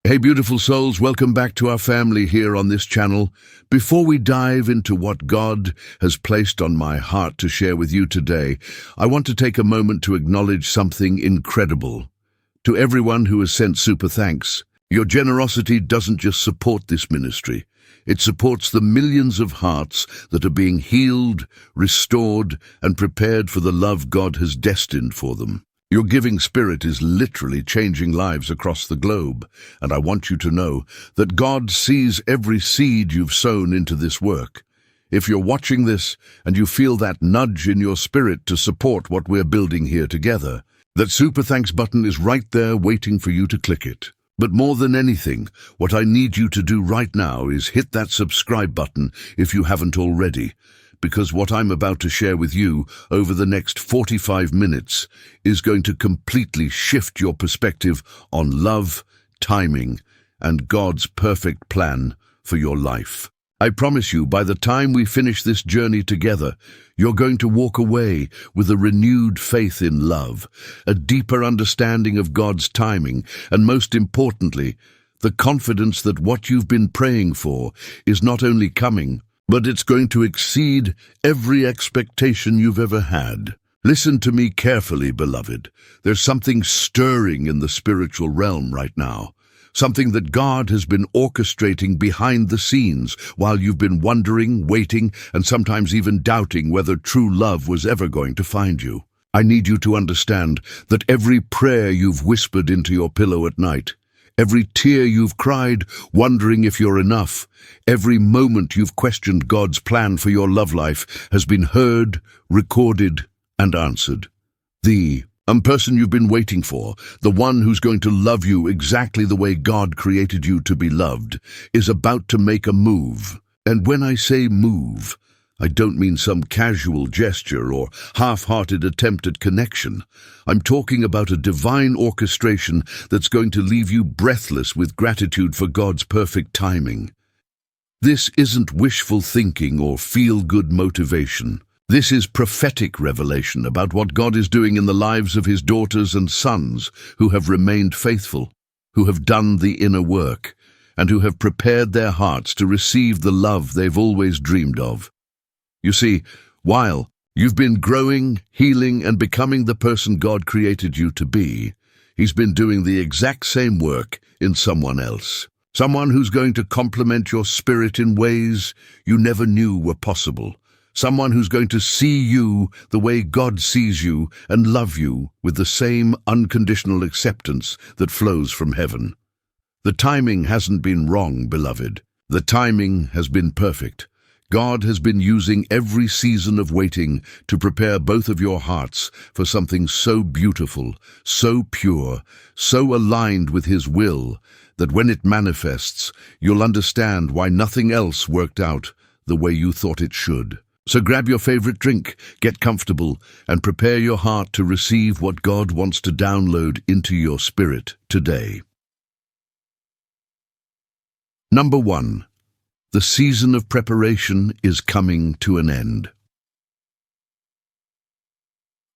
Hey beautiful souls, welcome back to our family here on this channel. Before we dive into what God has placed on my heart to share with you today, I want to take a moment to acknowledge something incredible. To everyone who has sent super thanks, your generosity doesn't just support this ministry, it supports the millions of hearts that are being healed, restored, and prepared for the love God has destined for them. Your giving spirit is literally changing lives across the globe, and I want you to know that God sees every seed you've sown into this work. If you're watching this and you feel that nudge in your spirit to support what we're building here together, that super thanks button is right there waiting for you to click it. But more than anything, what I need you to do right now is hit that subscribe button if you haven't already, because what I'm about to share with you over the next 45 minutes is going to completely shift your perspective on love, timing, and God's perfect plan for your life. I promise you, by the time we finish this journey together, you're going to walk away with a renewed faith in love, a deeper understanding of God's timing, and most importantly, the confidence that what you've been praying for is not only coming, but it's going to exceed every expectation you've ever had. Listen to me carefully, beloved. There's something stirring in the spiritual realm right now. Something that God has been orchestrating behind the scenes while you've been wondering, waiting, and sometimes even doubting whether true love was ever going to find you. I need you to understand that every prayer you've whispered into your pillow at night, every tear you've cried, wondering if you're enough, every moment you've questioned God's plan for your love life has been heard, recorded, and answered. The person you've been waiting for, the one who's going to love you exactly the way God created you to be loved, is about to make a move. And when I say move, I don't mean some casual gesture or half-hearted attempt at connection. I'm talking about a divine orchestration that's going to leave you breathless with gratitude for God's perfect timing. This isn't wishful thinking or feel-good motivation. This is prophetic revelation about what God is doing in the lives of His daughters and sons who have remained faithful, who have done the inner work, and who have prepared their hearts to receive the love they've always dreamed of. You see, while you've been growing, healing, and becoming the person God created you to be, He's been doing the exact same work in someone else. Someone who's going to complement your spirit in ways you never knew were possible. Someone who's going to see you the way God sees you and love you with the same unconditional acceptance that flows from heaven. The timing hasn't been wrong, beloved. The timing has been perfect. God has been using every season of waiting to prepare both of your hearts for something so beautiful, so pure, so aligned with His will, that when it manifests, you'll understand why nothing else worked out the way you thought it should. So grab your favorite drink, get comfortable, and prepare your heart to receive what God wants to download into your spirit today. Number 1. The season of preparation is coming to an end.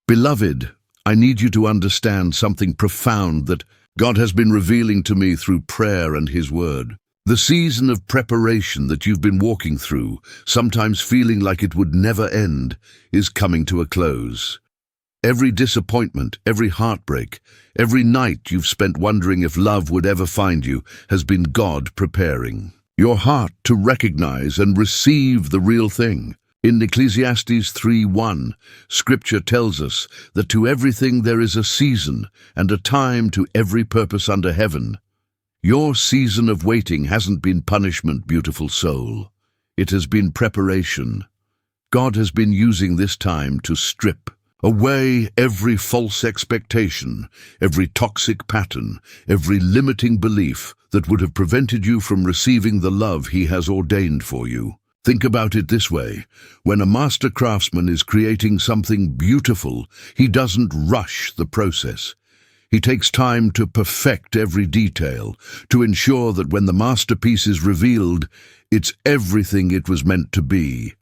Beloved, I need you to understand something profound that God has been revealing to me through prayer and His Word. The season of preparation that you've been walking through, sometimes feeling like it would never end, is coming to a close. Every disappointment, every heartbreak, every night you've spent wondering if love would ever find you has been God preparing your heart to recognize and receive the real thing. In Ecclesiastes 3:1, Scripture tells us that to everything there is a season and a time to every purpose under heaven. Your season of waiting hasn't been punishment, beautiful soul. It has been preparation. God has been using this time to strip away every false expectation, every toxic pattern, every limiting belief that would have prevented you from receiving the love He has ordained for you. Think about it this way. When a master craftsman is creating something beautiful, he doesn't rush the process. He takes time to perfect every detail, to ensure that when the masterpiece is revealed, it's everything it was meant to be.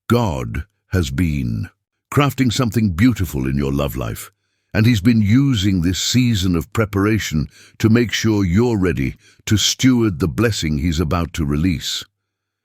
God has been crafting something beautiful in your love life, And He's been using this season of preparation to make sure you're ready to steward the blessing He's about to release.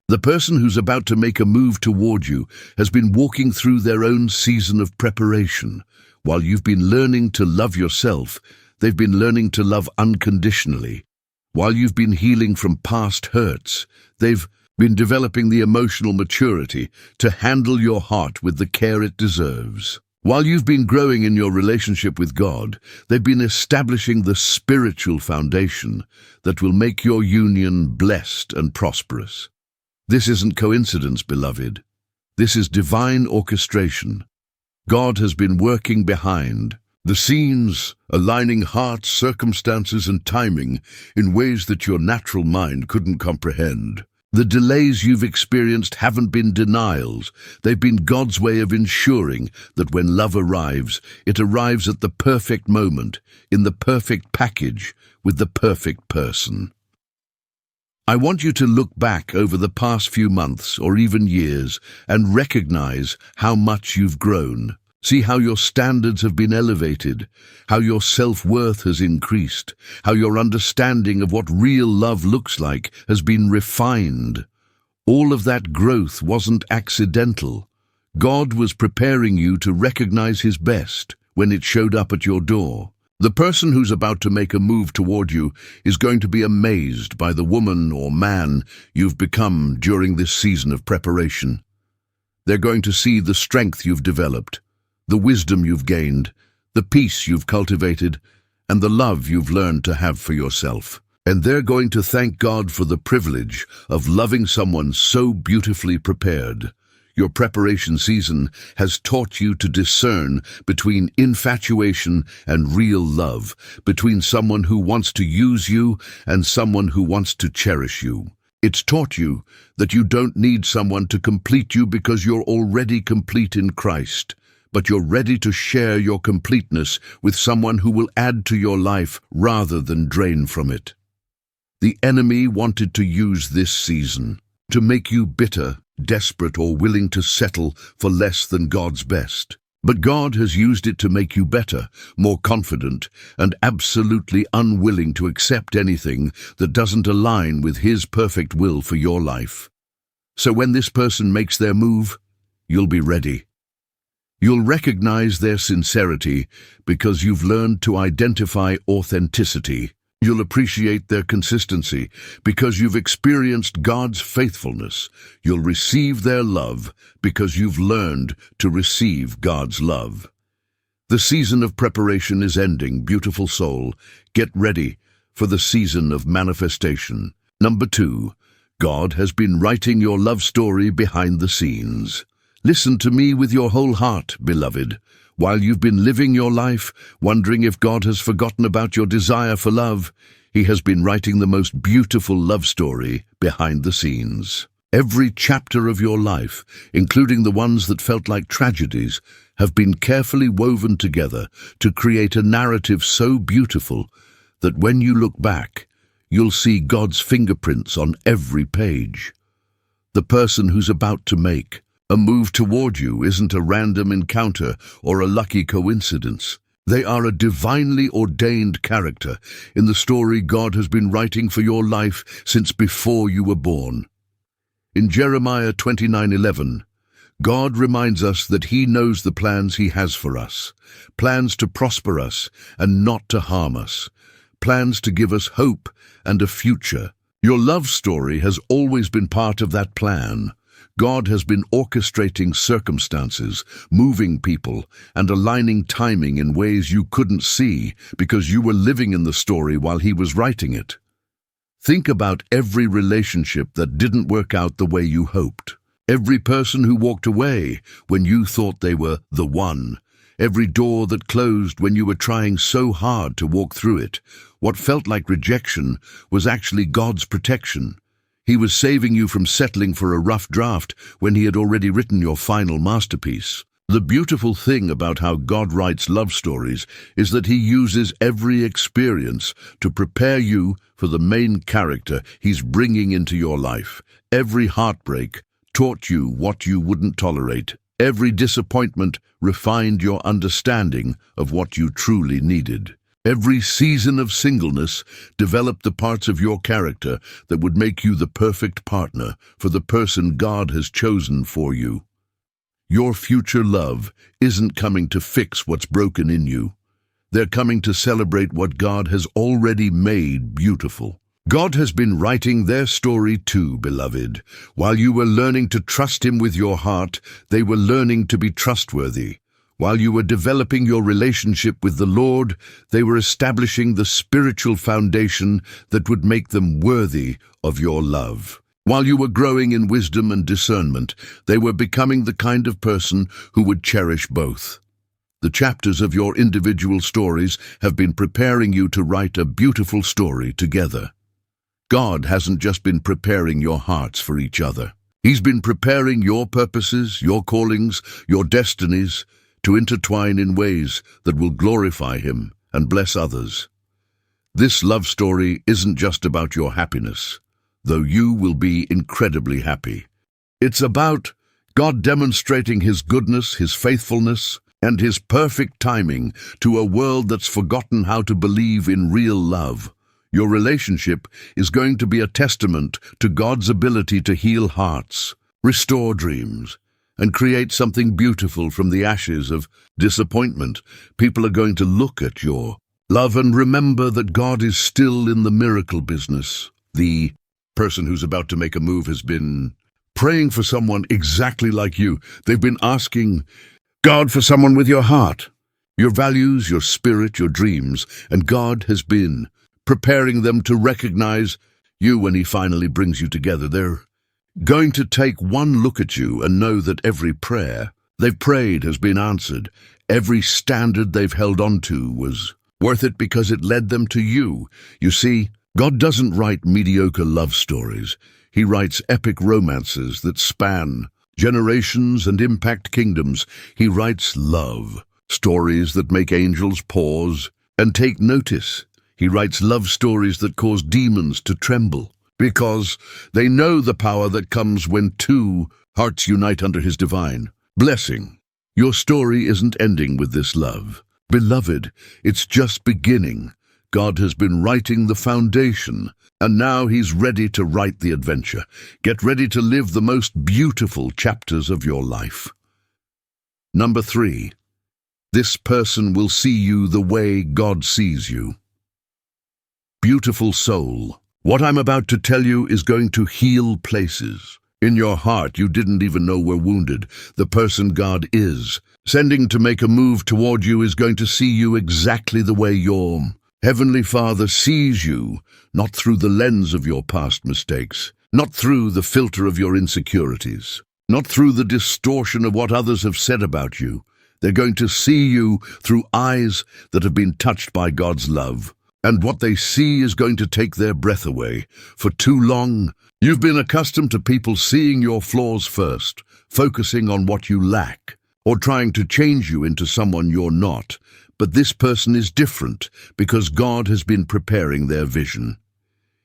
The person who's about to make a move toward you has been walking through their own season of preparation. While you've been learning to love yourself, they've been learning to love unconditionally. While you've been healing from past hurts, they've been developing the emotional maturity to handle your heart with the care it deserves. While you've been growing in your relationship with God, they've been establishing the spiritual foundation that will make your union blessed and prosperous. This isn't coincidence, beloved. This is divine orchestration. God has been working behind the scenes, aligning hearts, circumstances, and timing in ways that your natural mind couldn't comprehend. The delays you've experienced haven't been denials. They've been God's way of ensuring that when love arrives, it arrives at the perfect moment, in the perfect package, with the perfect person. I want you to look back over the past few months or even years and recognize how much you've grown. See how your standards have been elevated, how your self-worth has increased, how your understanding of what real love looks like has been refined. All of that growth wasn't accidental. God was preparing you to recognize His best when it showed up at your door. The person who's about to make a move toward you is going to be amazed by the woman or man you've become during this season of preparation. They're going to see the strength you've developed, the wisdom you've gained, the peace you've cultivated, and the love you've learned to have for yourself. And they're going to thank God for the privilege of loving someone so beautifully prepared. Your preparation season has taught you to discern between infatuation and real love, between someone who wants to use you and someone who wants to cherish you. It's taught you that you don't need someone to complete you because you're already complete in Christ, but you're ready to share your completeness with someone who will add to your life rather than drain from it. The enemy wanted to use this season to make you bitter, desperate, or willing to settle for less than God's best. But God has used it to make you better, more confident, and absolutely unwilling to accept anything that doesn't align with His perfect will for your life. So when this person makes their move, you'll be ready. You'll recognize their sincerity because you've learned to identify authenticity. You'll appreciate their consistency because you've experienced God's faithfulness. You'll receive their love because you've learned to receive God's love. The season of preparation is ending, beautiful soul. Get ready for the season of manifestation. Number 2, God has been writing your love story behind the scenes. Listen to me with your whole heart, beloved. While you've been living your life, wondering if God has forgotten about your desire for love, He has been writing the most beautiful love story behind the scenes. Every chapter of your life, including the ones that felt like tragedies, have been carefully woven together to create a narrative so beautiful that when you look back, you'll see God's fingerprints on every page. The person who's about to make a move toward you isn't a random encounter or a lucky coincidence. They are a divinely ordained character in the story God has been writing for your life since before you were born. In Jeremiah 29:11, God reminds us that He knows the plans He has for us, plans to prosper us and not to harm us, plans to give us hope and a future. Your love story has always been part of that plan. God has been orchestrating circumstances, moving people, and aligning timing in ways you couldn't see because you were living in the story while He was writing it. Think about every relationship that didn't work out the way you hoped. Every person who walked away when you thought they were the one. Every door that closed when you were trying so hard to walk through it. What felt like rejection was actually God's protection. He was saving you from settling for a rough draft when He had already written your final masterpiece. The beautiful thing about how God writes love stories is that He uses every experience to prepare you for the main character He's bringing into your life. Every heartbreak taught you what you wouldn't tolerate. Every disappointment refined your understanding of what you truly needed. Every season of singleness developed the parts of your character that would make you the perfect partner for the person God has chosen for you. Your future love isn't coming to fix what's broken in you. They're coming to celebrate what God has already made beautiful. God has been writing their story too, beloved. While you were learning to trust Him with your heart, they were learning to be trustworthy. While you were developing your relationship with the Lord, they were establishing the spiritual foundation that would make them worthy of your love. While you were growing in wisdom and discernment, they were becoming the kind of person who would cherish both. The chapters of your individual stories have been preparing you to write a beautiful story together. God hasn't just been preparing your hearts for each other. He's been preparing your purposes, your callings, your destinies to intertwine in ways that will glorify Him and bless others. This love story isn't just about your happiness, though you will be incredibly happy. It's about God demonstrating His goodness, His faithfulness, and His perfect timing to a world that's forgotten how to believe in real love. Your relationship is going to be a testament to God's ability to heal hearts, restore dreams, and create something beautiful from the ashes of disappointment. People are going to look at your love and remember that God is still in the miracle business. The person who's about to make a move has been praying for someone exactly like you. They've been asking God for someone with your heart, your values, your spirit, your dreams, and God has been preparing them to recognize you when He finally brings you together. They're going to take one look at you and know that every prayer they've prayed has been answered. Every standard they've held on to was worth it because it led them to you. You see, God doesn't write mediocre love stories. He writes epic romances that span generations and impact kingdoms. He writes love stories that make angels pause and take notice. He writes love stories that cause demons to tremble because they know the power that comes when two hearts unite under His divine blessing. Your story isn't ending with this love, beloved. It's just beginning. God has been writing the foundation, and now He's ready to write the adventure. Get ready to live the most beautiful chapters of your life. Number 3, this person will see you the way God sees you. Beautiful soul, what I'm about to tell you is going to heal places in your heart you didn't even know were wounded. The person God is sending to make a move toward you is going to see you exactly the way your Heavenly Father sees you, not through the lens of your past mistakes, not through the filter of your insecurities, not through the distortion of what others have said about you. They're going to see you through eyes that have been touched by God's love. And what they see is going to take their breath away. For too long, you've been accustomed to people seeing your flaws first, focusing on what you lack, or trying to change you into someone you're not. But this person is different because God has been preparing their vision.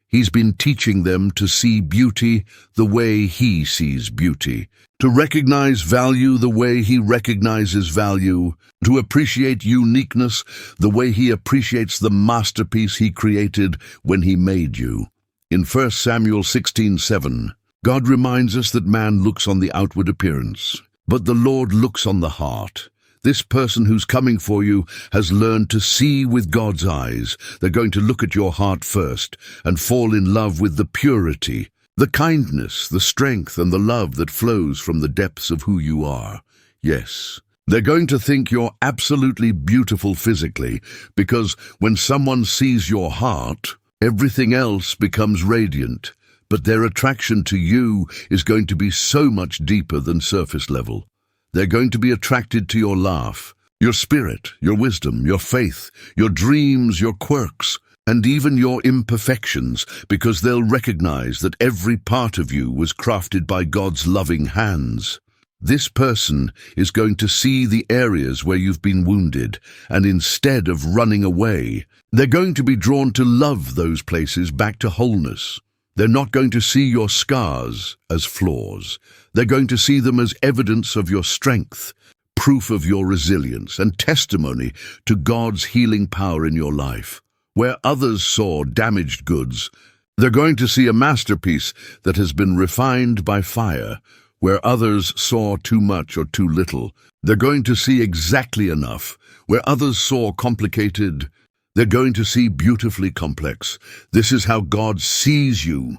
He's been teaching them to see beauty the way He sees beauty, to recognize value the way He recognizes value, to appreciate uniqueness the way He appreciates the masterpiece He created when He made you. In 1 Samuel 16:7, God reminds us that man looks on the outward appearance, but the Lord looks on the heart. This person who's coming for you has learned to see with God's eyes. They're going to look at your heart first and fall in love with the purity, the kindness, the strength, and the love that flows from the depths of who you are. Yes, they're going to think you're absolutely beautiful physically, because when someone sees your heart, everything else becomes radiant. But their attraction to you is going to be so much deeper than surface level. They're going to be attracted to your laugh, your spirit, your wisdom, your faith, your dreams, your quirks, and even your imperfections, because they'll recognize that every part of you was crafted by God's loving hands. This person is going to see the areas where you've been wounded, and instead of running away, they're going to be drawn to love those places back to wholeness. They're not going to see your scars as flaws. They're going to see them as evidence of your strength, proof of your resilience, and testimony to God's healing power in your life. Where others saw damaged goods, they're going to see a masterpiece that has been refined by fire. Where others saw too much or too little, they're going to see exactly enough. Where others saw complicated, they're going to see beautifully complex. This is how God sees you,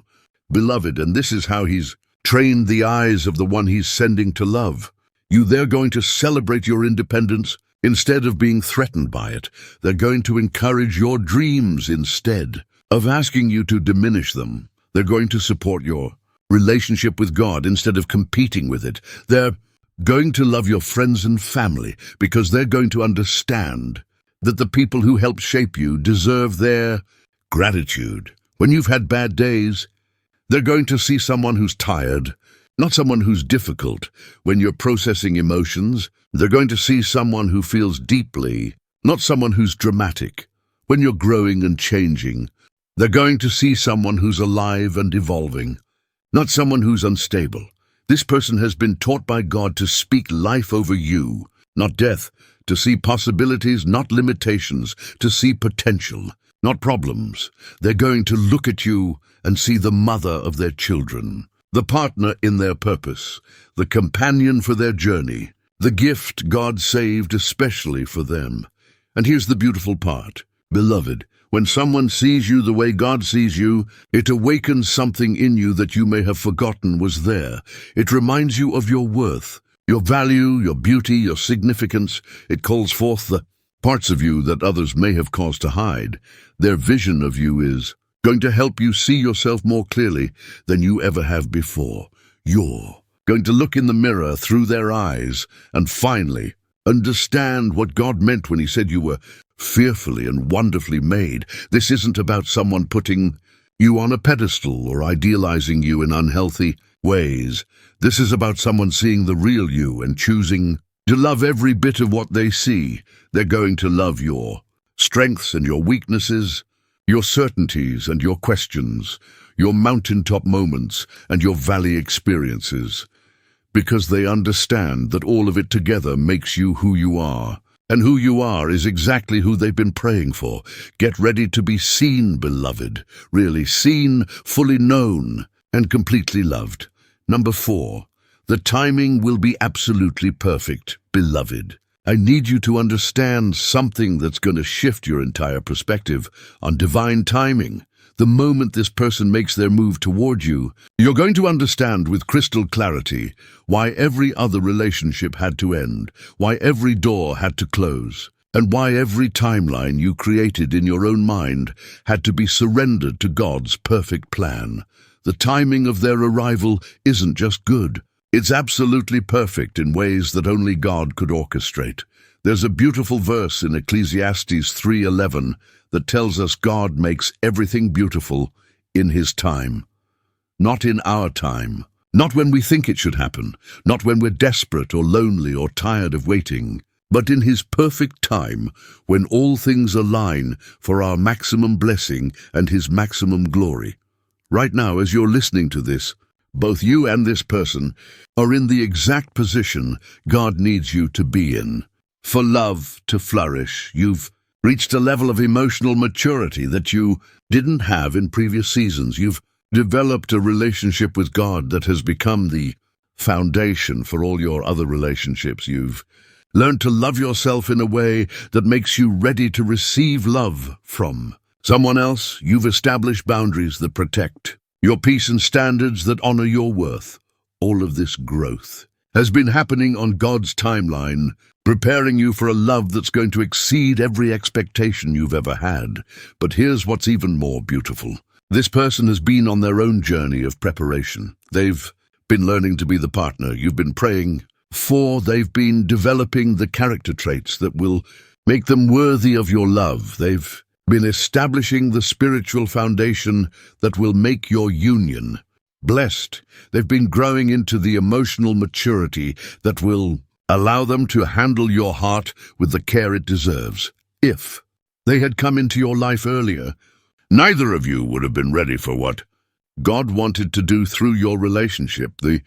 beloved, and this is how He's trained the eyes of the one He's sending to love you. They're going to celebrate your independence instead of being threatened by it. They're going to encourage your dreams instead of asking you to diminish them. They're going to support your relationship with God instead of competing with it. They're going to love your friends and family because they're going to understand that the people who helped shape you deserve their gratitude. When you've had bad days, they're going to see someone who's tired, not someone who's difficult. When you're processing emotions, they're going to see someone who feels deeply, not someone who's dramatic. When you're growing and changing, they're going to see someone who's alive and evolving, not someone who's unstable. This person has been taught by God to speak life over you, not death, to see possibilities, not limitations, to see potential, not problems. They're going to look at you and see the mother of their children, the partner in their purpose, the companion for their journey, the gift God saved especially for them. And here's the beautiful part, beloved. When someone sees you the way God sees you, it awakens something in you that you may have forgotten was there. It reminds you of your worth, your value, your beauty, your significance. It calls forth the parts of you that others may have caused to hide. Their vision of you is going to help you see yourself more clearly than you ever have before. You're going to look in the mirror through their eyes and finally understand what God meant when He said you were fearfully and wonderfully made. This isn't about someone putting you on a pedestal or idealizing you in unhealthy ways. This is about someone seeing the real you and choosing to love every bit of what they see. They're going to love your strengths and your weaknesses, your certainties and your questions, your mountaintop moments and your valley experiences, because they understand that all of it together makes you who you are. And who you are is exactly who they've been praying for. Get ready to be seen, beloved, really seen, fully known, and completely loved. Number 4, the timing will be absolutely perfect, beloved. I need you to understand something that's going to shift your entire perspective on divine timing. The moment this person makes their move toward you, you're going to understand with crystal clarity why every other relationship had to end, why every door had to close, and why every timeline you created in your own mind had to be surrendered to God's perfect plan. The timing of their arrival isn't just good. It's absolutely perfect in ways that only God could orchestrate. There's a beautiful verse in Ecclesiastes 3:11 that tells us God makes everything beautiful in His time. Not in our time. Not when we think it should happen. Not when we're desperate or lonely or tired of waiting. But in His perfect time, when all things align for our maximum blessing and His maximum glory. Right now, as you're listening to this, both you and this person are in the exact position God needs you to be in. For love to flourish, you've reached a level of emotional maturity that you didn't have in previous seasons. You've developed a relationship with God that has become the foundation for all your other relationships. You've learned to love yourself in a way that makes you ready to receive love from someone else. You've established boundaries that protect your peace and standards that honor your worth. All of this growth has been happening on God's timeline, preparing you for a love that's going to exceed every expectation you've ever had. But here's what's even more beautiful. This person has been on their own journey of preparation. They've been learning to be the partner you've been praying for. They've been developing the character traits that will make them worthy of your love. They've been establishing the spiritual foundation that will make your union blessed. They've been growing into the emotional maturity that will allow them to handle your heart with the care it deserves. If they had come into your life earlier, neither of you would have been ready for what God wanted to do through your relationship. The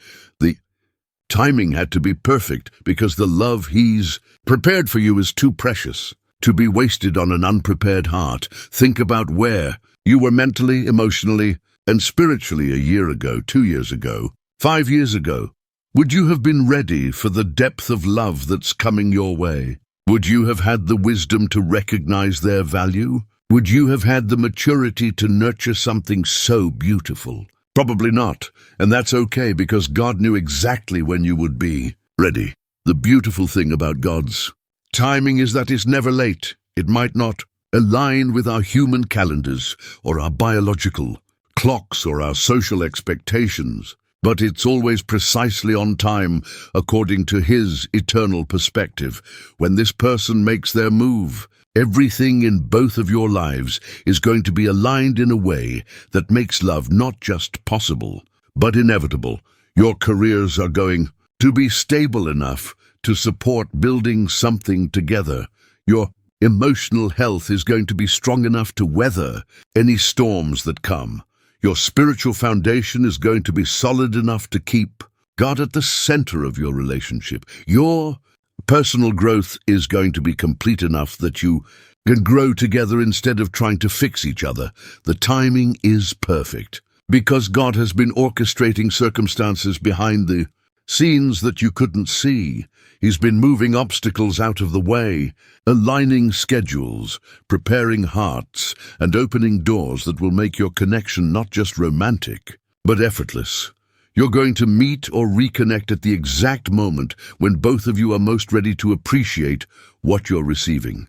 timing had to be perfect because the love He's prepared for you is too precious to be wasted on an unprepared heart. Think about where you were mentally, emotionally, and spiritually a year ago, 2 years ago, 5 years ago. Would you have been ready for the depth of love that's coming your way? Would you have had the wisdom to recognize their value? Would you have had the maturity to nurture something so beautiful? Probably not, and that's okay because God knew exactly when you would be ready. The beautiful thing about God's timing is that it's never late. It might not align with our human calendars or our biological clocks or our social expectations, but it's always precisely on time according to His eternal perspective. When this person makes their move, everything in both of your lives is going to be aligned in a way that makes love not just possible, but inevitable. Your careers are going to be stable enough to support building something together. Your emotional health is going to be strong enough to weather any storms that come. Your spiritual foundation is going to be solid enough to keep God at the center of your relationship. Your personal growth is going to be complete enough that you can grow together instead of trying to fix each other. The timing is perfect because God has been orchestrating circumstances behind the scenes that you couldn't see. He's been moving obstacles out of the way, aligning schedules, preparing hearts, and opening doors that will make your connection not just romantic, but effortless. You're going to meet or reconnect at the exact moment when both of you are most ready to appreciate what you're receiving.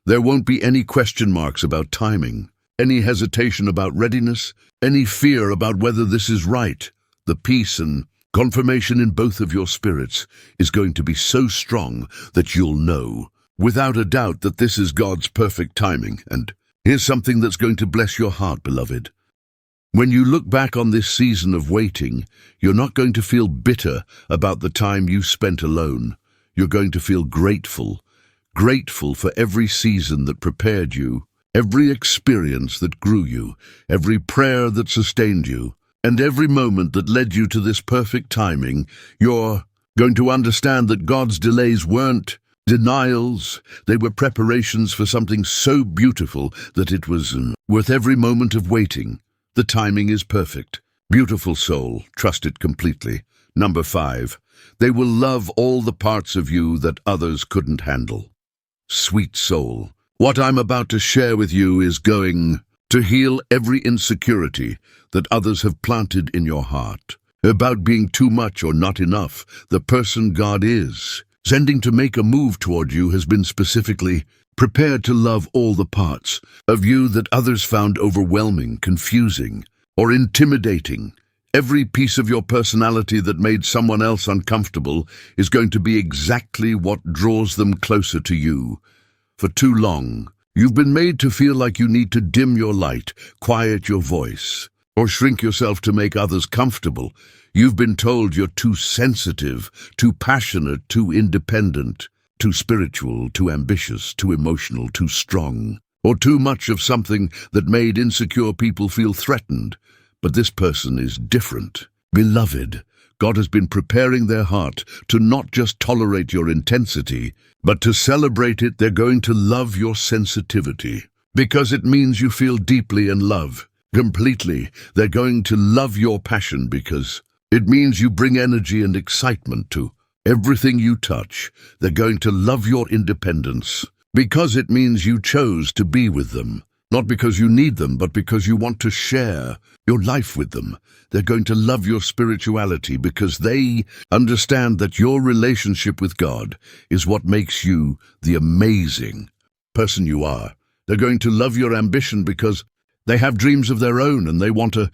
There won't be any question marks about timing, any hesitation about readiness, any fear about whether this is right. The peace and confirmation in both of your spirits is going to be so strong that you'll know, without a doubt, that this is God's perfect timing. And here's something that's going to bless your heart, beloved. When you look back on this season of waiting, you're not going to feel bitter about the time you spent alone. You're going to feel grateful for every season that prepared you, every experience that grew you, every prayer that sustained you, and every moment that led you to this perfect timing. You're going to understand that God's delays weren't denials. They were preparations for something so beautiful that it was worth every moment of waiting. The timing is perfect. Beautiful soul, trust it completely. Number 5, they will love all the parts of you that others couldn't handle. Sweet soul, what I'm about to share with you is going to heal every insecurity that others have planted in your heart about being too much or not enough. The person God is sending to make a move toward you has been specifically prepared to love all the parts of you that others found overwhelming, confusing, or intimidating. Every piece of your personality that made someone else uncomfortable is going to be exactly what draws them closer to you. For too long, you've been made to feel like you need to dim your light, quiet your voice, or shrink yourself to make others comfortable. You've been told you're too sensitive, too passionate, too independent, too spiritual, too ambitious, too emotional, too strong, or too much of something that made insecure people feel threatened. But this person is different. Beloved, God has been preparing their heart to not just tolerate your intensity, but to celebrate it. They're going to love your sensitivity because it means you feel deeply in love, completely. They're going to love your passion because it means you bring energy and excitement to everything you touch. They're going to love your independence because it means you chose to be with them, not because you need them, but because you want to share your life with them. They're going to love your spirituality because they understand that your relationship with God is what makes you the amazing person you are. They're going to love your ambition because they have dreams of their own and they want a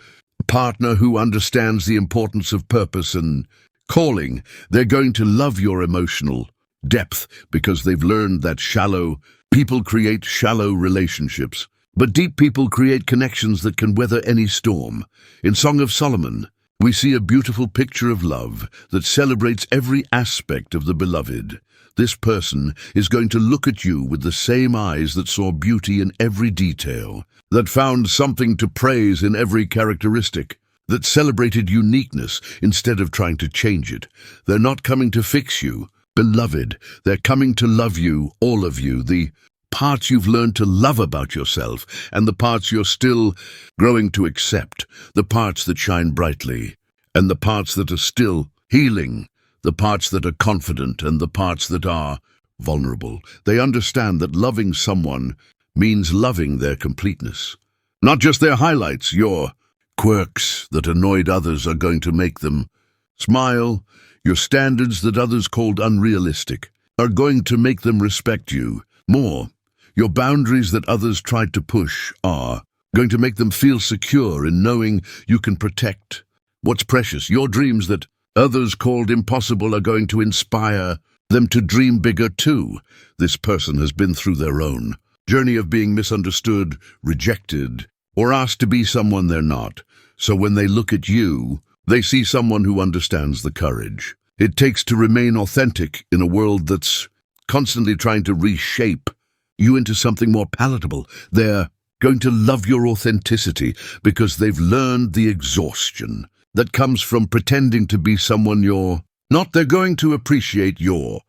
partner who understands the importance of purpose and calling. They're going to love your emotional depth because they've learned that shallow people create shallow relationships, but deep people create connections that can weather any storm. In Song of Solomon, we see a beautiful picture of love that celebrates every aspect of the beloved. This person is going to look at you with the same eyes that saw beauty in every detail, that found something to praise in every characteristic, that celebrated uniqueness instead of trying to change it. They're not coming to fix you, beloved. They're coming to love you, all of you, the parts you've learned to love about yourself and the parts you're still growing to accept, the parts that shine brightly and the parts that are still healing, the parts that are confident and the parts that are vulnerable. They understand that loving someone means loving their completeness, not just their highlights. Your quirks that annoyed others are going to make them smile. Your standards that others called unrealistic are going to make them respect you more. Your boundaries that others tried to push are going to make them feel secure in knowing you can protect what's precious. Your dreams that others called impossible are going to inspire them to dream bigger too. This person has been through their own journey of being misunderstood, rejected, or asked to be someone they're not. So when they look at you, they see someone who understands the courage it takes to remain authentic in a world that's constantly trying to reshape you into something more palatable. They're going to love your authenticity because they've learned the exhaustion that comes from pretending to be someone you're not. They're going to appreciate your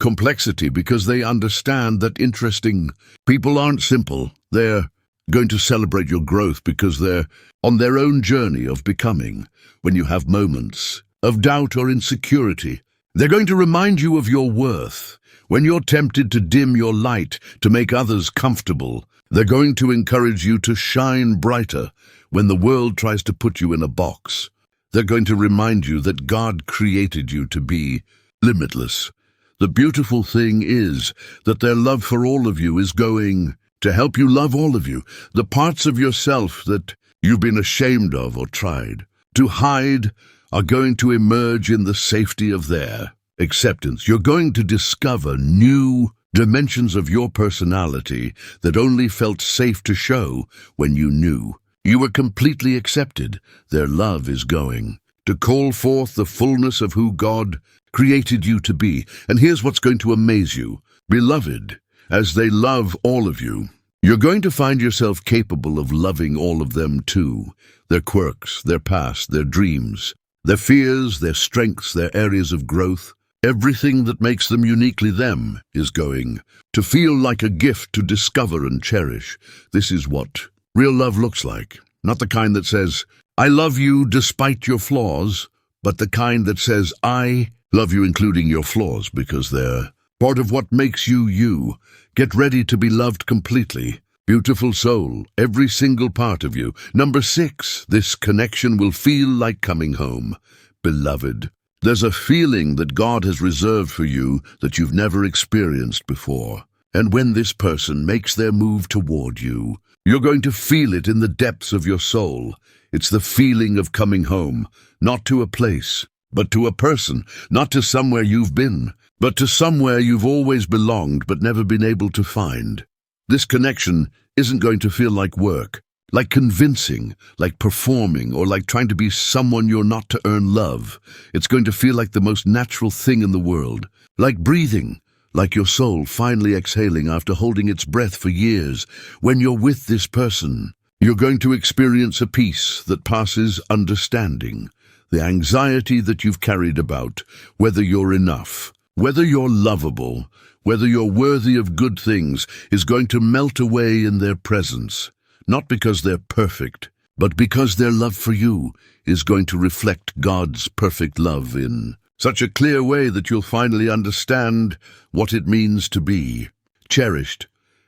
complexity because they understand that interesting people aren't simple. They're going to celebrate your growth because they're on their own journey of becoming. When you have moments of doubt or insecurity, they're going to remind you of your worth. When you're tempted to dim your light to make others comfortable, they're going to encourage you to shine brighter. When the world tries to put you in a box, they're going to remind you that God created you to be limitless. The beautiful thing is that their love for all of you is going to help you love all of you. The parts of yourself that you've been ashamed of or tried to hide are going to emerge in the safety of their acceptance. You're going to discover new dimensions of your personality that only felt safe to show when you knew you were completely accepted. Their love is going to call forth the fullness of who God created you to be. And here's what's going to amaze you, beloved. As they love all of you, you're going to find yourself capable of loving all of them too. Their quirks, their past, their dreams, their fears, their strengths, their areas of growth. Everything that makes them uniquely them is going to feel like a gift to discover and cherish. This is what real love looks like. Not the kind that says, I love you despite your flaws, but the kind that says, I love you including your flaws because they're part of what makes you you. Get ready to be loved completely. Beautiful soul, every single part of you. Number 6, this connection will feel like coming home. Beloved, there's a feeling that God has reserved for you that you've never experienced before. And when this person makes their move toward you, you're going to feel it in the depths of your soul. It's the feeling of coming home, not to a place, but to a person, not to somewhere you've been, but to somewhere you've always belonged but never been able to find. This connection isn't going to feel like work, like convincing, like performing, or like trying to be someone you're not to earn love. It's going to feel like the most natural thing in the world, like breathing, like your soul finally exhaling after holding its breath for years. When you're with this person, you're going to experience a peace that passes understanding. The anxiety that you've carried about, whether you're enough, whether you're lovable, whether you're worthy of good things, is going to melt away in their presence. Not because they're perfect, but because their love for you is going to reflect God's perfect love in such a clear way that you'll finally understand what it means to be cherished.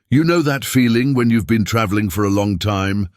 You know that feeling when you've been traveling for a long time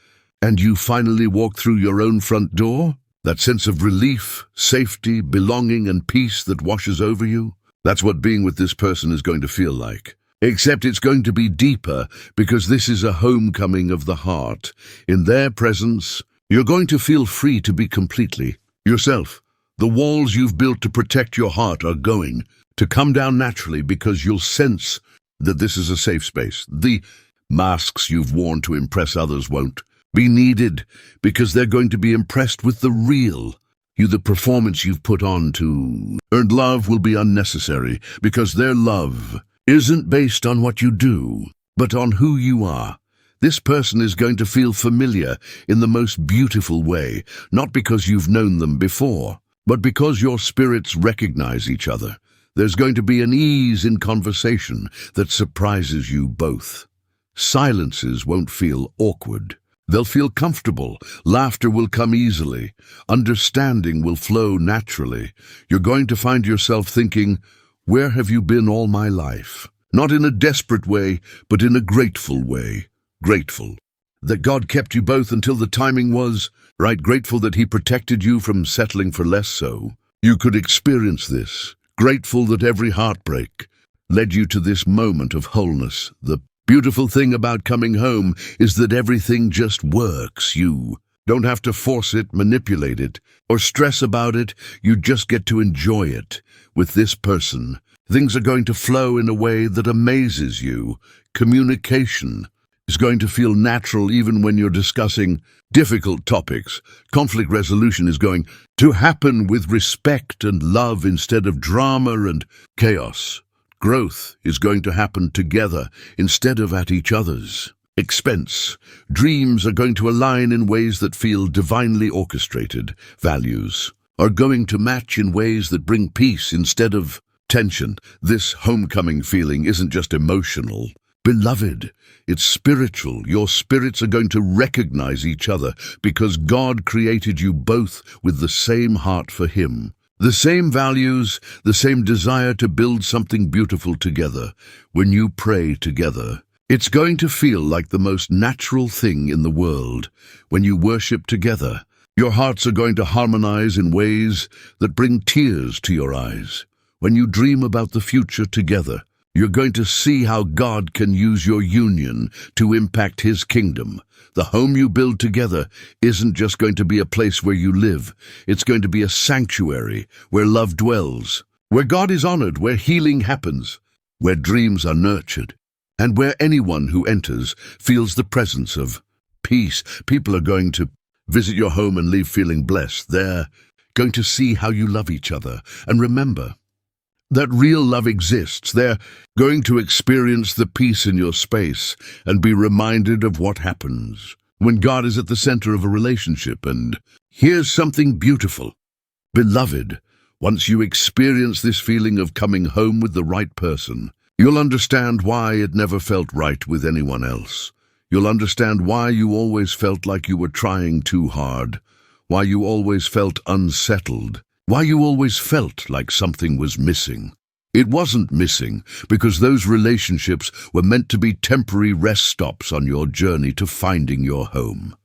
and you finally walk through your own front door? That sense of relief, safety, belonging, and peace that washes over you? That's what being with this person is going to feel like. Except it's going to be deeper because this is a homecoming of the heart. In their presence, you're going to feel free to be completely yourself. The walls you've built to protect your heart are going to come down naturally because you'll sense that this is a safe space. The masks you've worn to impress others won't be needed because they're going to be impressed with the real you the performance you've put on to earn love will be unnecessary, because their love isn't based on what you do, but on who you are. This person is going to feel familiar in the most beautiful way, not because you've known them before, but because your spirits recognize each other. There's going to be an ease in conversation that surprises you both. Silences won't feel awkward. They'll feel comfortable. Laughter will come easily. Understanding will flow naturally. You're going to find yourself thinking, "Where have you been all my life?" Not in a desperate way, but in a grateful way. Grateful that God kept you both until the timing was right. Grateful that He protected you from settling for less so you could experience this. Grateful that every heartbreak led you to this moment of wholeness. The beautiful thing about coming home is that everything just works. You don't have to force it, manipulate it, or stress about it. You just get to enjoy it. With this person, things are going to flow in a way that amazes you. Communication is going to feel natural even when you're discussing difficult topics. Conflict resolution is going to happen with respect and love instead of drama and chaos. Growth is going to happen together instead of at each other's expense. Dreams are going to align in ways that feel divinely orchestrated. Values are going to match in ways that bring peace instead of tension. This homecoming feeling isn't just emotional, beloved, it's spiritual. Your spirits are going to recognize each other because God created you both with the same heart for Him. The same values, the same desire to build something beautiful together. When you pray together, it's going to feel like the most natural thing in the world. When you worship together, your hearts are going to harmonize in ways that bring tears to your eyes. When you dream about the future together, you're going to see how God can use your union to impact His kingdom. The home you build together isn't just going to be a place where you live. It's going to be a sanctuary where love dwells, where God is honored, where healing happens, where dreams are nurtured, and where anyone who enters feels the presence of peace. People are going to visit your home and leave feeling blessed. They're going to see how you love each other and remember that real love exists. They're going to experience the peace in your space and be reminded of what happens when God is at the center of a relationship. And here's something beautiful. Beloved, once you experience this feeling of coming home with the right person, you'll understand why it never felt right with anyone else. You'll understand why you always felt like you were trying too hard, why you always felt unsettled, why you always felt like something was missing. It wasn't missing because those relationships were meant to be temporary rest stops on your journey to finding your home.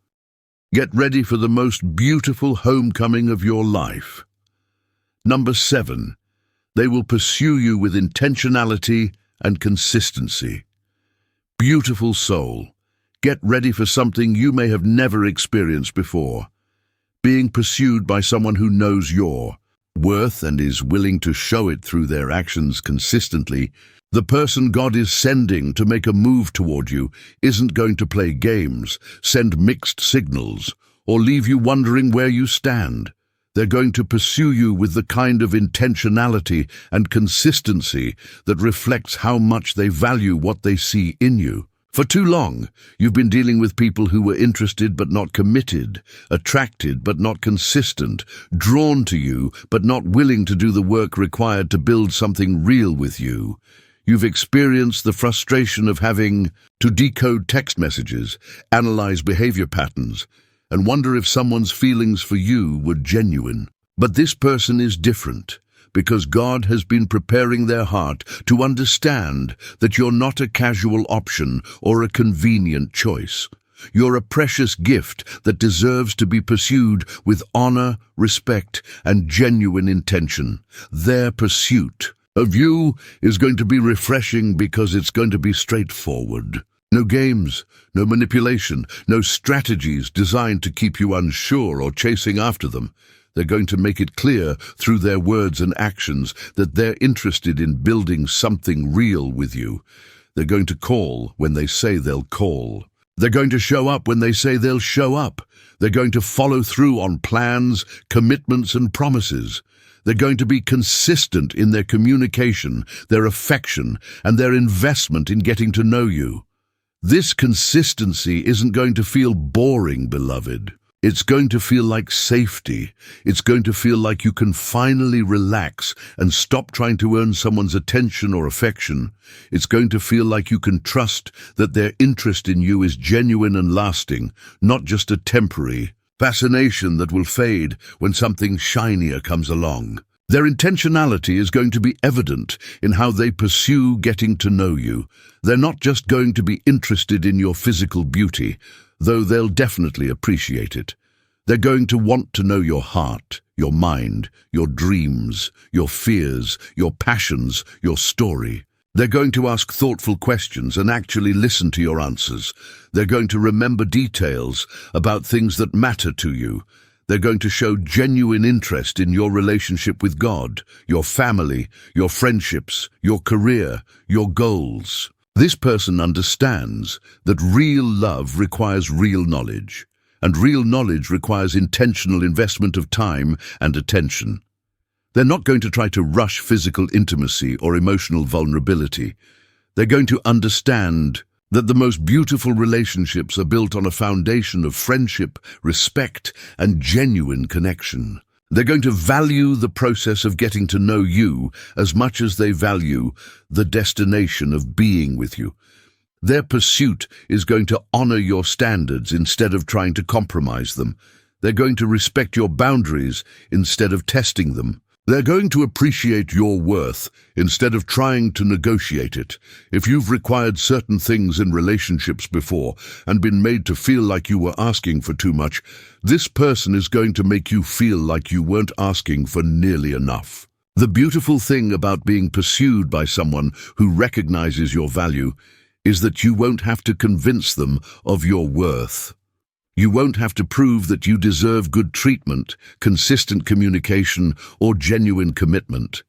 Get ready for the most beautiful homecoming of your life. Number 7, they will pursue you with intentionality and consistency. Beautiful soul, get ready for something you may have never experienced before. Being pursued by someone who knows your worth and is willing to show it through their actions consistently. The person God is sending to make a move toward you isn't going to play games, send mixed signals, or leave you wondering where you stand. They're going to pursue you with the kind of intentionality and consistency that reflects how much they value what they see in you. For too long, you've been dealing with people who were interested but not committed, attracted but not consistent, drawn to you but not willing to do the work required to build something real with you. You've experienced the frustration of having to decode text messages, analyze behavior patterns, and wonder if someone's feelings for you were genuine. But this person is different, because God has been preparing their heart to understand that you're not a casual option or a convenient choice. You're a precious gift that deserves to be pursued with honor, respect, and genuine intention. Their pursuit of you is going to be refreshing because it's going to be straightforward. No games, no manipulation, no strategies designed to keep you unsure or chasing after them. They're going to make it clear through their words and actions that they're interested in building something real with you. They're going to call when they say they'll call. They're going to show up when they say they'll show up. They're going to follow through on plans, commitments, and promises. They're going to be consistent in their communication, their affection, and their investment in getting to know you. This consistency isn't going to feel boring, beloved. It's going to feel like safety. It's going to feel like you can finally relax and stop trying to earn someone's attention or affection. It's going to feel like you can trust that their interest in you is genuine and lasting, not just a temporary fascination that will fade when something shinier comes along. Their intentionality is going to be evident in how they pursue getting to know you. They're not just going to be interested in your physical beauty, though they'll definitely appreciate it. They're going to want to know your heart, your mind, your dreams, your fears, your passions, your story. They're going to ask thoughtful questions and actually listen to your answers. They're going to remember details about things that matter to you. They're going to show genuine interest in your relationship with God, your family, your friendships, your career, your goals. This person understands that real love requires real knowledge, and real knowledge requires intentional investment of time and attention. They're not going to try to rush physical intimacy or emotional vulnerability. They're going to understand that the most beautiful relationships are built on a foundation of friendship, respect, and genuine connection. They're going to value the process of getting to know you as much as they value the destination of being with you. Their pursuit is going to honor your standards instead of trying to compromise them. They're going to respect your boundaries instead of testing them. They're going to appreciate your worth instead of trying to negotiate it. If you've required certain things in relationships before and been made to feel like you were asking for too much, this person is going to make you feel like you weren't asking for nearly enough. The beautiful thing about being pursued by someone who recognizes your value is that you won't have to convince them of your worth. You won't have to prove that you deserve good treatment, consistent communication, or genuine commitment.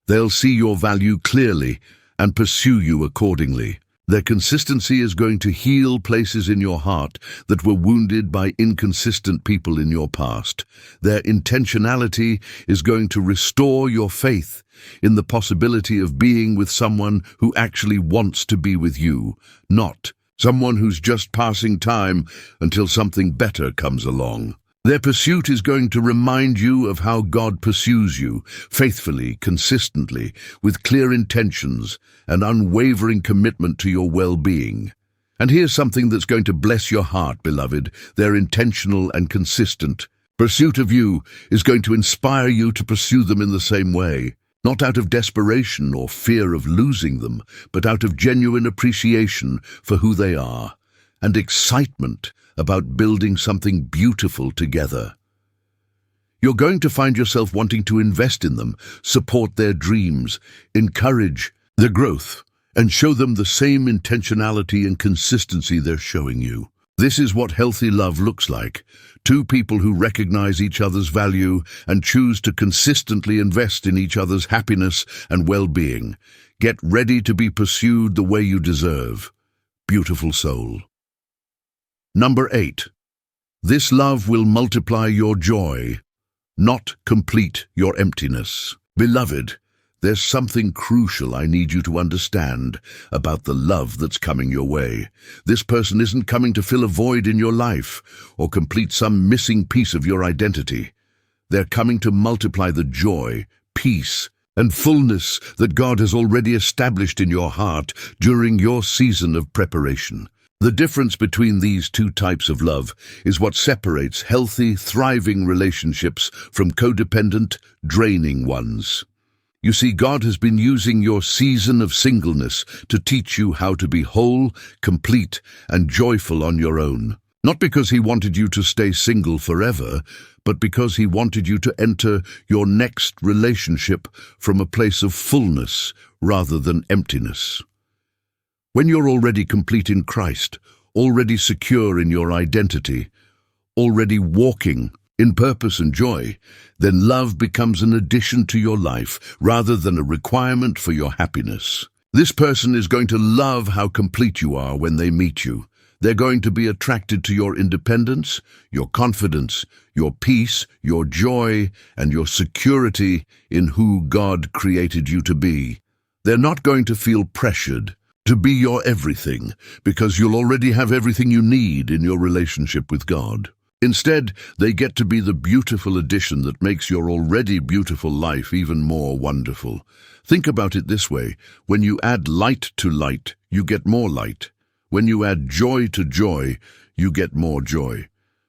They'll see your value clearly and pursue you accordingly. Their consistency is going to heal places in your heart that were wounded by inconsistent people in your past. Their intentionality is going to restore your faith in the possibility of being with someone who actually wants to be with you, not someone who's just passing time until something better comes along. Their pursuit is going to remind you of how God pursues you, faithfully, consistently, with clear intentions and unwavering commitment to your well-being. And here's something that's going to bless your heart, beloved. Their intentional and consistent pursuit of you is going to inspire you to pursue them in the same way. Not out of desperation or fear of losing them, but out of genuine appreciation for who they are and excitement about building something beautiful together. You're going to find yourself wanting to invest in them, support their dreams, encourage their growth, and show them the same intentionality and consistency they're showing you. This is what healthy love looks like. Two people who recognize each other's value and choose to consistently invest in each other's happiness and well-being. Get ready to be pursued the way you deserve. Beautiful soul. Number 8. This love will multiply your joy, not complete your emptiness. Beloved, there's something crucial I need you to understand about the love that's coming your way. This person isn't coming to fill a void in your life or complete some missing piece of your identity. They're coming to multiply the joy, peace, and fullness that God has already established in your heart during your season of preparation. The difference between these two types of love is what separates healthy, thriving relationships from codependent, draining ones. You see, God has been using your season of singleness to teach you how to be whole, complete, and joyful on your own. Not because He wanted you to stay single forever, but because He wanted you to enter your next relationship from a place of fullness rather than emptiness. When you're already complete in Christ, already secure in your identity, already walking in purpose and joy, then love becomes an addition to your life rather than a requirement for your happiness. This person is going to love how complete you are when they meet you. They're going to be attracted to your independence, your confidence, your peace, your joy, and your security in who God created you to be. They're not going to feel pressured to be your everything, because you'll already have everything you need in your relationship with God. Instead, they get to be the beautiful addition that makes your already beautiful life even more wonderful. Think about it this way: when you add light to light, you get more light. When you add joy to joy, you get more joy.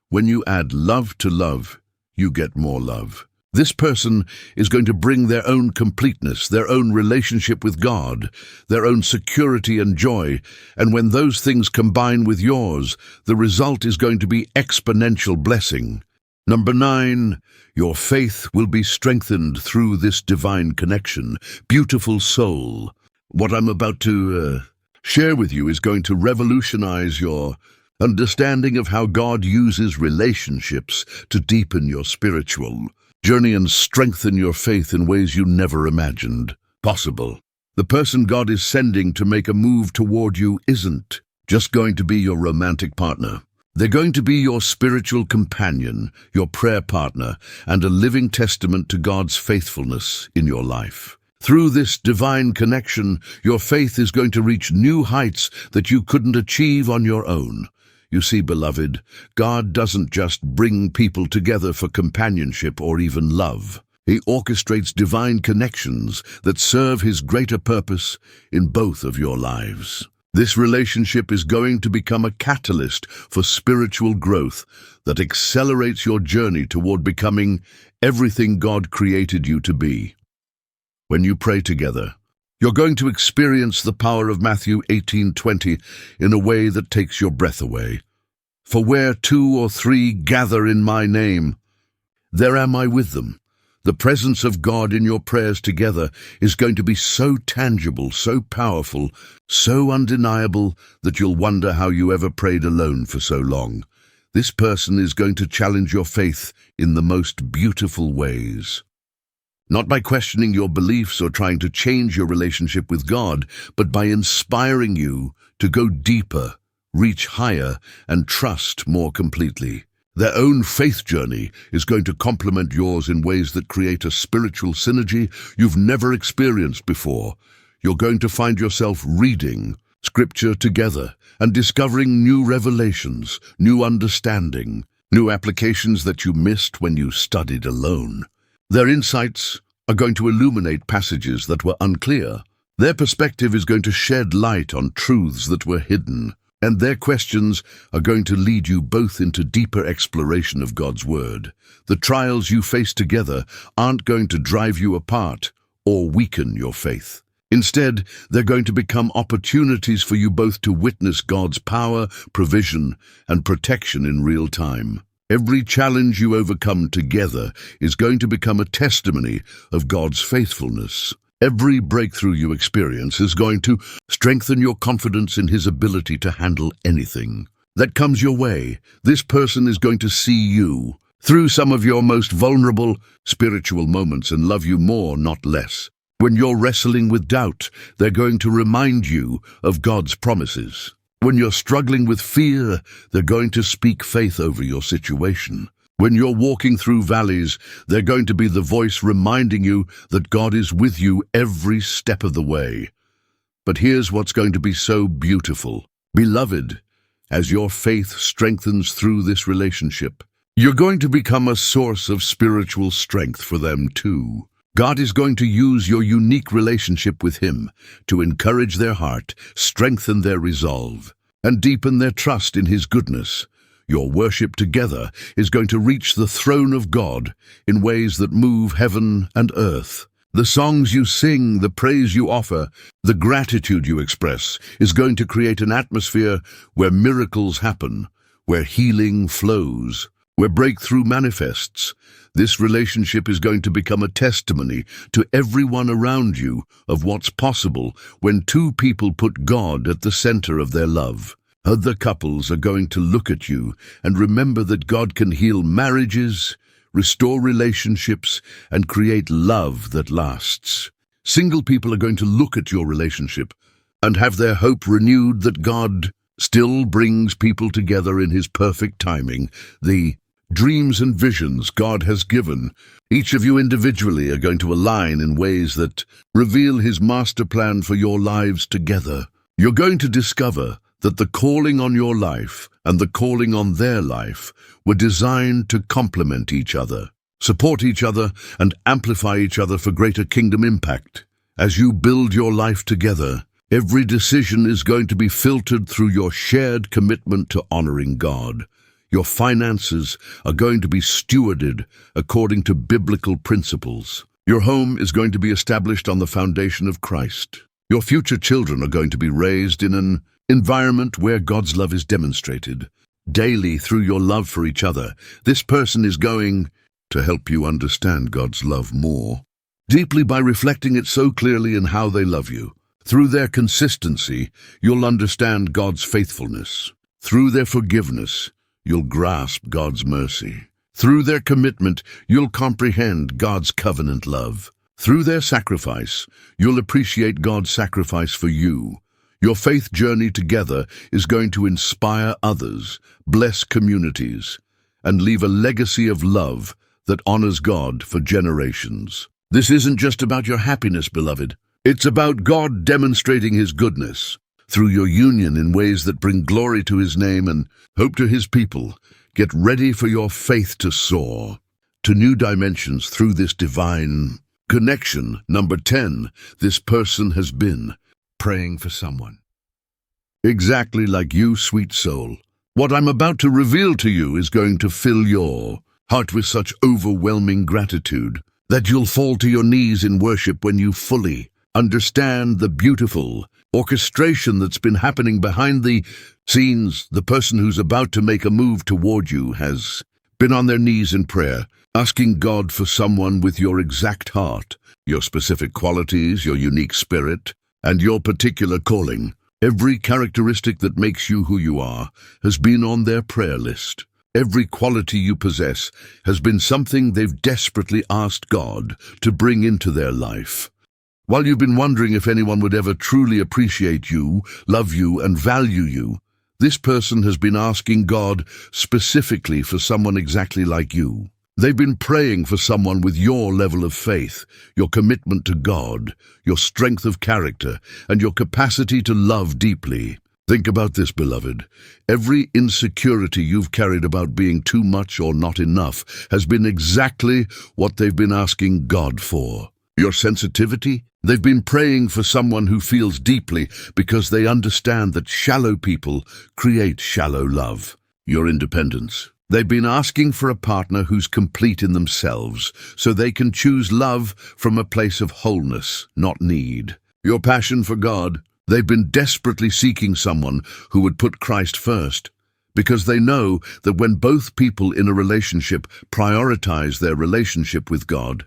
When you add love to love, you get more love. This person is going to bring their own completeness, their own relationship with God, their own security and joy, and when those things combine with yours, the result is going to be exponential blessing. Number 9, your faith will be strengthened through this divine connection. Beautiful soul, what I'm about to share with you is going to revolutionize your understanding of how God uses relationships to deepen your spiritual journey and strengthen your faith in ways you never imagined possible. The person God is sending to make a move toward you isn't just going to be your romantic partner. They're going to be your spiritual companion, your prayer partner, and a living testament to God's faithfulness in your life. Through this divine connection, your faith is going to reach new heights that you couldn't achieve on your own. You see, beloved, God doesn't just bring people together for companionship or even love. He orchestrates divine connections that serve His greater purpose in both of your lives. This relationship is going to become a catalyst for spiritual growth that accelerates your journey toward becoming everything God created you to be. When you pray together, you're going to experience the power of Matthew 18:20 in a way that takes your breath away. For where 2 or 3 gather in my name, there am I with them. The presence of God in your prayers together is going to be so tangible, so powerful, so undeniable that you'll wonder how you ever prayed alone for so long. This person is going to challenge your faith in the most beautiful ways. Not by questioning your beliefs or trying to change your relationship with God, but by inspiring you to go deeper, reach higher, and trust more completely. Their own faith journey is going to complement yours in ways that create a spiritual synergy you've never experienced before. You're going to find yourself reading Scripture together and discovering new revelations, new understanding, new applications that you missed when you studied alone. Their insights are going to illuminate passages that were unclear. Their perspective is going to shed light on truths that were hidden, and their questions are going to lead you both into deeper exploration of God's Word. The trials you face together aren't going to drive you apart or weaken your faith. Instead, they're going to become opportunities for you both to witness God's power, provision, and protection in real time. Every challenge you overcome together is going to become a testimony of God's faithfulness. Every breakthrough you experience is going to strengthen your confidence in His ability to handle anything that comes your way. This person is going to see you through some of your most vulnerable spiritual moments and love you more, not less. When you're wrestling with doubt, they're going to remind you of God's promises. When you're struggling with fear, they're going to speak faith over your situation. When you're walking through valleys, they're going to be the voice reminding you that God is with you every step of the way. But here's what's going to be so beautiful. Beloved, as your faith strengthens through this relationship, you're going to become a source of spiritual strength for them too. God is going to use your unique relationship with Him to encourage their heart, strengthen their resolve, and deepen their trust in His goodness. Your worship together is going to reach the throne of God in ways that move heaven and earth. The songs you sing, the praise you offer, the gratitude you express is going to create an atmosphere where miracles happen, where healing flows, where breakthrough manifests. This relationship is going to become a testimony to everyone around you of what's possible when 2 people put God at the center of their love. Other couples are going to look at you and remember that God can heal marriages, restore relationships, and create love that lasts. Single people are going to look at your relationship and have their hope renewed that God still brings people together in his perfect timing. The dreams and visions God has given each of you individually are going to align in ways that reveal his master plan for your lives together. You're going to discover that the calling on your life and the calling on their life were designed to complement each other, support each other, and amplify each other for greater kingdom impact. As you build your life together, every decision is going to be filtered through your shared commitment to honoring God. Your finances are going to be stewarded according to biblical principles. Your home is going to be established on the foundation of Christ. Your future children are going to be raised in an environment where God's love is demonstrated. Daily, through your love for each other, this person is going to help you understand God's love more deeply by reflecting it so clearly in how they love you. Through their consistency, you'll understand God's faithfulness. Through their forgiveness, you'll grasp God's mercy. Through their commitment, you'll comprehend God's covenant love. Through their sacrifice, you'll appreciate God's sacrifice for you. Your faith journey together is going to inspire others, bless communities, and leave a legacy of love that honors God for generations. This isn't just about your happiness, beloved. It's about God demonstrating his goodness through your union in ways that bring glory to his name and hope to his people. Get ready for your faith to soar to new dimensions through this divine connection. Number 10, this person has been praying for someone exactly like you, sweet soul. What I'm about to reveal to you is going to fill your heart with such overwhelming gratitude that you'll fall to your knees in worship when you fully understand the beautiful orchestration that's been happening behind the scenes. The person who's about to make a move toward you has been on their knees in prayer, asking God for someone with your exact heart, your specific qualities, your unique spirit, and your particular calling. Every characteristic that makes you who you are has been on their prayer list. Every quality you possess has been something they've desperately asked God to bring into their life. While you've been wondering if anyone would ever truly appreciate you, love you, and value you, this person has been asking God specifically for someone exactly like you. They've been praying for someone with your level of faith, your commitment to God, your strength of character, and your capacity to love deeply. Think about this, beloved. Every insecurity you've carried about being too much or not enough has been exactly what they've been asking God for. Your sensitivity? They've been praying for someone who feels deeply because they understand that shallow people create shallow love. Your independence? They've been asking for a partner who's complete in themselves so they can choose love from a place of wholeness, not need. Your passion for God? They've been desperately seeking someone who would put Christ first because they know that when both people in a relationship prioritize their relationship with God,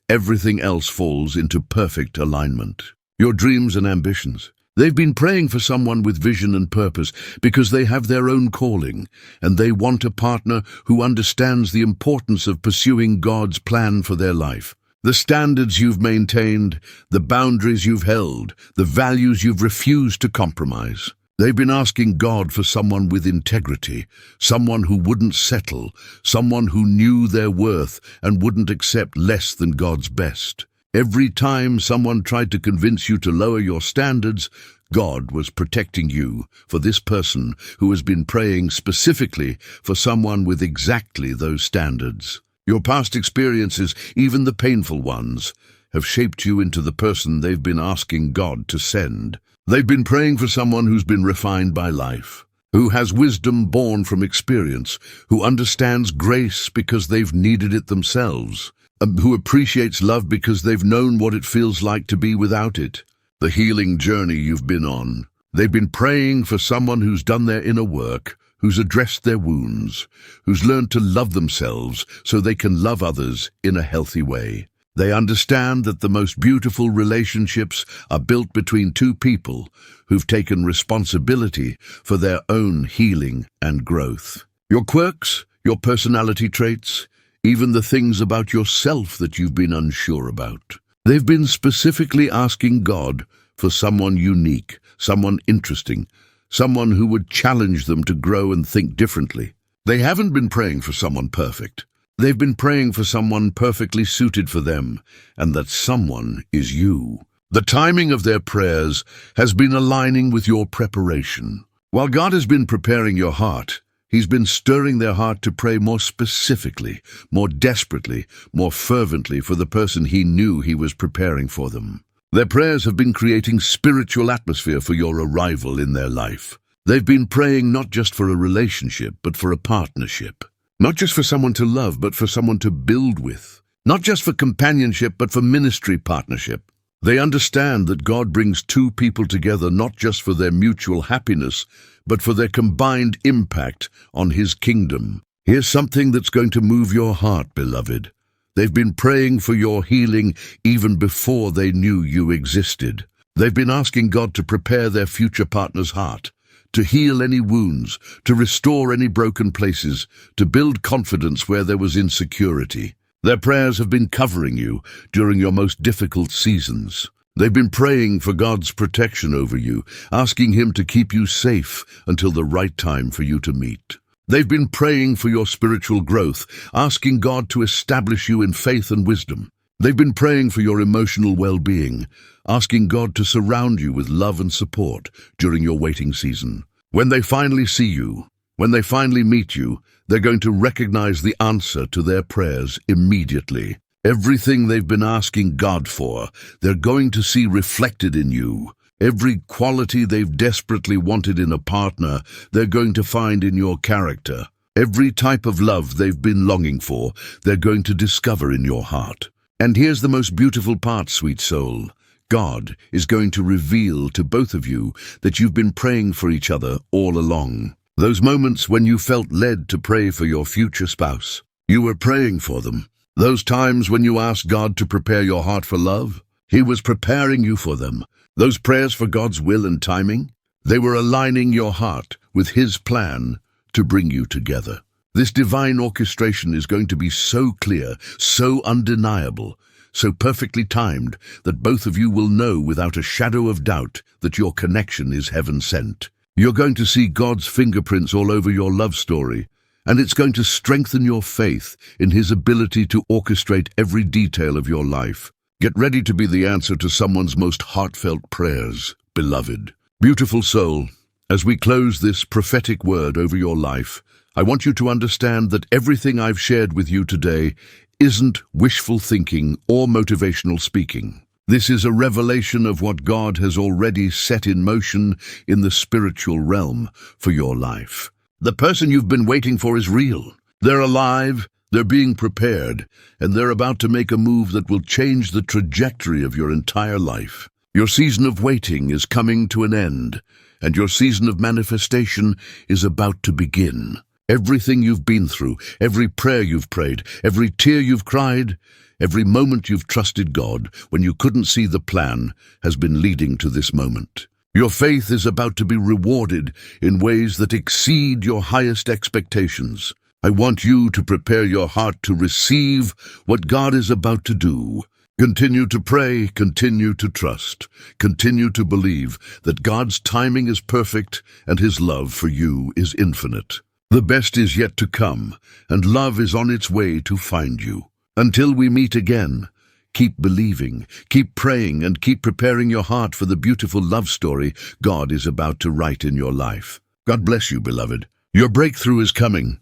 everything else falls into perfect alignment. Your dreams and ambitions? They've been praying for someone with vision and purpose because they have their own calling, and they want a partner who understands the importance of pursuing God's plan for their life. The standards you've maintained, the boundaries you've held, the values you've refused to compromise. They've been asking God for someone with integrity, someone who wouldn't settle, someone who knew their worth and wouldn't accept less than God's best. Every time someone tried to convince you to lower your standards, God was protecting you for this person who has been praying specifically for someone with exactly those standards. Your past experiences, even the painful ones, have shaped you into the person they've been asking God to send. They've been praying for someone who's been refined by life, who has wisdom born from experience, who understands grace because they've needed it themselves, who appreciates love because they've known what it feels like to be without it. The healing journey you've been on. They've been praying for someone who's done their inner work, who's addressed their wounds, who's learned to love themselves so they can love others in a healthy way. They understand that the most beautiful relationships are built between two people who've taken responsibility for their own healing and growth. Your quirks, your personality traits, even the things about yourself that you've been unsure about. They've been specifically asking God for someone unique, someone interesting, someone who would challenge them to grow and think differently. They haven't been praying for someone perfect. They've been praying for someone perfectly suited for them, and that someone is you. The timing of their prayers has been aligning with your preparation. While God has been preparing your heart, He's been stirring their heart to pray more specifically, more desperately, more fervently for the person He knew He was preparing for them. Their prayers have been creating spiritual atmosphere for your arrival in their life. They've been praying not just for a relationship, but for a partnership. Not just for someone to love, but for someone to build with. Not just for companionship, but for ministry partnership. They understand that God brings two people together not just for their mutual happiness, but for their combined impact on His kingdom. Here's something that's going to move your heart, beloved. They've been praying for your healing even before they knew you existed. They've been asking God to prepare their future partner's heart, to heal any wounds, to restore any broken places, to build confidence where there was insecurity. Their prayers have been covering you during your most difficult seasons. They've been praying for God's protection over you, asking Him to keep you safe until the right time for you to meet. They've been praying for your spiritual growth, asking God to establish you in faith and wisdom. They've been praying for your emotional well-being, asking God to surround you with love and support during your waiting season. When they finally see you, when they finally meet you, they're going to recognize the answer to their prayers immediately. Everything they've been asking God for, they're going to see reflected in you. Every quality they've desperately wanted in a partner, they're going to find in your character. Every type of love they've been longing for, they're going to discover in your heart. And here's the most beautiful part, sweet soul. God is going to reveal to both of you that you've been praying for each other all along. Those moments when you felt led to pray for your future spouse, you were praying for them. Those times when you asked God to prepare your heart for love, He was preparing you for them. Those prayers for God's will and timing, they were aligning your heart with His plan to bring you together. This divine orchestration is going to be so clear, so undeniable, so perfectly timed that both of you will know without a shadow of doubt that your connection is heaven-sent. You're going to see God's fingerprints all over your love story, and it's going to strengthen your faith in His ability to orchestrate every detail of your life. Get ready to be the answer to someone's most heartfelt prayers, beloved. Beautiful soul, as we close this prophetic word over your life, I want you to understand that everything I've shared with you today isn't wishful thinking or motivational speaking. This is a revelation of what God has already set in motion in the spiritual realm for your life. The person you've been waiting for is real. They're alive, they're being prepared, and they're about to make a move that will change the trajectory of your entire life. Your season of waiting is coming to an end, and your season of manifestation is about to begin. Everything you've been through, every prayer you've prayed, every tear you've cried, every moment you've trusted God when you couldn't see the plan has been leading to this moment. Your faith is about to be rewarded in ways that exceed your highest expectations. I want you to prepare your heart to receive what God is about to do. Continue to pray, continue to trust, continue to believe that God's timing is perfect and His love for you is infinite. The best is yet to come, and love is on its way to find you. Until we meet again, keep believing, keep praying, and keep preparing your heart for the beautiful love story God is about to write in your life. God bless you, beloved. Your breakthrough is coming.